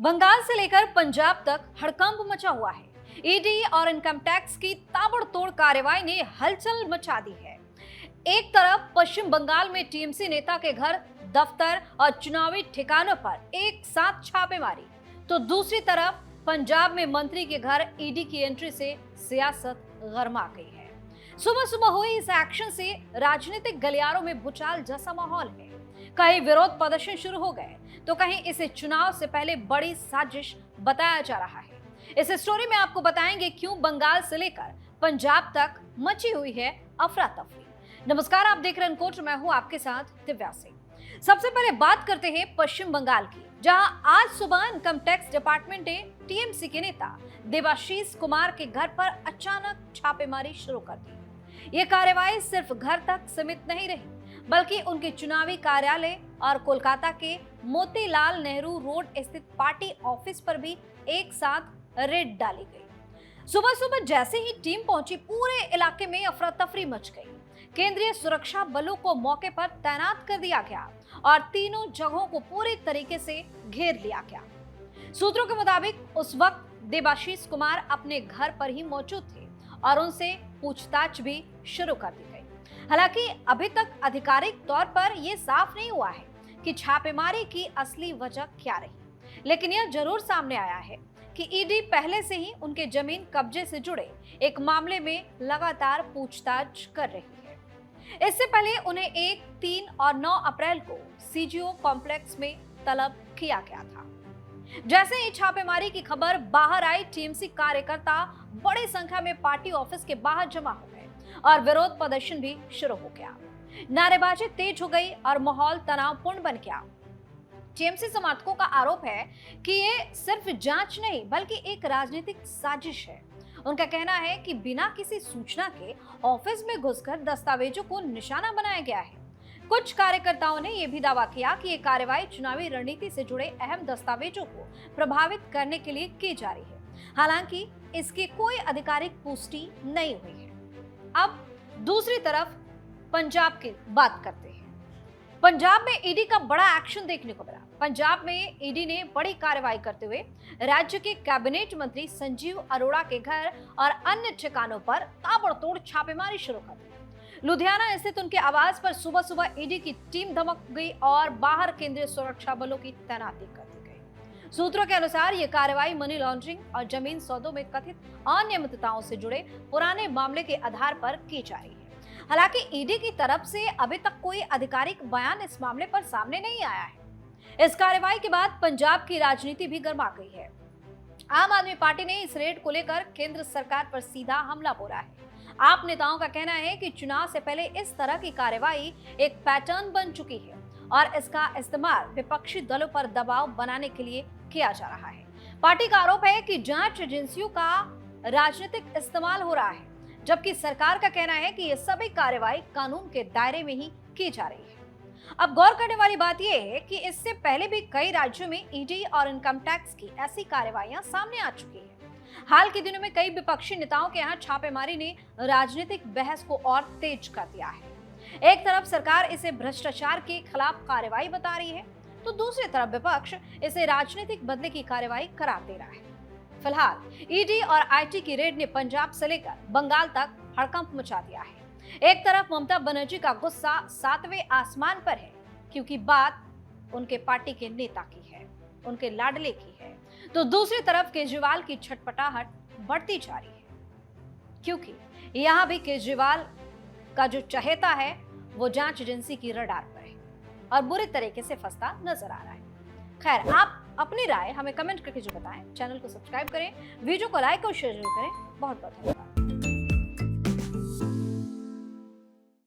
बंगाल से लेकर पंजाब तक हड़कंप मचा हुआ है। ईडी और इनकम टैक्स की ताबड़तोड़ कार्रवाई ने हलचल मचा दी है। एक तरफ पश्चिम बंगाल में टीएमसी नेता के घर, दफ्तर और चुनावी ठिकानों पर एक साथ छापेमारी, तो दूसरी तरफ पंजाब में मंत्री के घर ईडी की एंट्री से सियासत गरमा गई है। सुबह सुबह हुई इस एक्शन से राजनीतिक गलियारों में भूचाल जैसा माहौल है। कहीं विरोध प्रदर्शन शुरू हो गए, तो कहीं इसे चुनाव से पहले बड़ी साजिश बताया जा रहा है। इस स्टोरी में आपको बताएंगे क्यों बंगाल से लेकर पंजाब तक मची हुई है अफरा तफरी। नमस्कार, आप देख रहे हैं अनकोट, मैं हूं आपके साथ दिव्या सिंह। सबसे पहले बात करते हैं पश्चिम बंगाल की, जहां आज सुबह इनकम टैक्स डिपार्टमेंट ने टीएमसी के नेता देबाशीष कुमार के घर पर अचानक छापेमारी शुरू कर दी। ये कार्रवाई सिर्फ घर तक सीमित नहीं रही, बल्कि उनके चुनावी कार्यालय और कोलकाता के मोतीलाल नेहरू रोड स्थित पार्टी ऑफिस पर भी एक साथ रेड डाली गई। सुबह सुबह जैसे ही टीम पहुंची, पूरे इलाके में अफरा तफरी मच गई। केंद्रीय सुरक्षा बलों को मौके पर तैनात कर दिया गया और तीनों जगहों को पूरी तरीके से घेर लिया गया। सूत्रों के मुताबिक उस वक्त देबाशीष कुमार अपने घर पर ही मौजूद थे और उनसे पूछताछ भी शुरू कर दी गई। हालांकि अभी तक आधिकारिक तौर पर यह साफ नहीं हुआ है कि छापेमारी की असली वजह क्या रही, लेकिन यह जरूर सामने आया है कि ईडी पहले से ही उनके जमीन कब्जे से जुड़े एक मामले में लगातार पूछताछ कर रही है। इससे पहले उन्हें 1, 3 और 9 अप्रैल को सीजीओ कॉम्प्लेक्स में तलब किया गया था। जैसे ही छापेमारी की खबर बाहर आई, टीएमसी कार्यकर्ता बड़ी संख्या में पार्टी ऑफिस के बाहर जमा हो गए और विरोध प्रदर्शन भी शुरू हो गया। नारेबाजी तेज हो गई और माहौल तनावपूर्ण बन गया। टीएमसी समर्थकों का आरोप है कि ये सिर्फ जांच नहीं, बल्कि एक राजनीतिक साजिश है। उनका कहना है कि बिना किसी सूचना के ऑफिस में घुसकर दस्तावेजों को निशाना बनाया गया है। कुछ कार्यकर्ताओं ने यह भी दावा किया कि ये कार्रवाई चुनावी रणनीति से जुड़े अहम दस्तावेजों को प्रभावित करने के लिए की जा रही है। हालांकि इसकी कोई आधिकारिक पुष्टि नहीं हुई है। अब दूसरी तरफ पंजाब की बात करते हैं। पंजाब में ईडी का बड़ा एक्शन देखने को मिला। पंजाब में ईडी ने बड़ी कार्रवाई करते हुए राज्य के कैबिनेट मंत्री संजीव अरोड़ा के घर और अन्य ठिकानों पर ताबड़तोड़ छापेमारी शुरू कर दी। लुधियाना स्थित उनके आवास पर सुबह सुबह ईडी की टीम धमक गई और बाहर केंद्रीय सुरक्षा बलों की तैनाती कर दी गई। सूत्रों के अनुसार यह कार्रवाई मनी लॉन्ड्रिंग और जमीन सौदों में कथित अनियमितताओं से जुड़े पुराने मामले के आधार पर की जा रही है। हालांकि ईडी की तरफ से अभी तक कोई आधिकारिक बयान इस मामले पर सामने नहीं आया है। इस कार्रवाई के बाद पंजाब की राजनीति भी गर्मा गई है। आम आदमी पार्टी ने इस रेड को लेकर केंद्र सरकार पर सीधा हमला बोला है। आप नेताओं का कहना है कि चुनाव से पहले इस तरह की कार्रवाई एक पैटर्न बन चुकी है और इसका इस्तेमाल विपक्षी दलों पर दबाव बनाने के लिए किया जा रहा है। पार्टी का आरोप है कि जांच एजेंसियों का राजनीतिक इस्तेमाल हो रहा है, जबकि सरकार का कहना है कि ये सभी कार्रवाई कानून के दायरे में ही की जा रही है। अब गौर करने वाली बात यह है कि इससे पहले भी कई राज्यों में ईडी और इनकम टैक्स की ऐसी कार्रवाइयां सामने आ चुकी हैं। हाल के दिनों में कई विपक्षी नेताओं के यहाँ छापेमारी ने राजनीतिक बहस को और तेज कर दिया है। एक तरफ सरकार इसे भ्रष्टाचार के खिलाफ कार्रवाई बता रही है, तो दूसरी तरफ विपक्ष इसे राजनीतिक बदले की कार्रवाई करार दे रहा है। फिलहाल ईडी और आईटी की रेड ने पंजाब से लेकर बंगाल तक हड़कंप मचा दिया है। एक तरफ ममता बनर्जी का गुस्सा 7वें आसमान पर है, क्योंकि बात उनके पार्टी के नेता की है, उनके लाडले की है, तो दूसरी तरफ केजरीवाल की छटपटाहट बढ़ती जा रही है, क्योंकि यहाँ भी केजरीवाल का जो चहेता है वो जांच एजेंसी की रडार पर है और बुरी तरीके से फंसता नजर आ रहा है। खैर, आप अपनी राय हमें कमेंट करके जो बताएं। चैनल को सब्सक्राइब करें, वीडियो को लाइक और शेयर जरूर करें। बहुत बहुत धन्यवाद।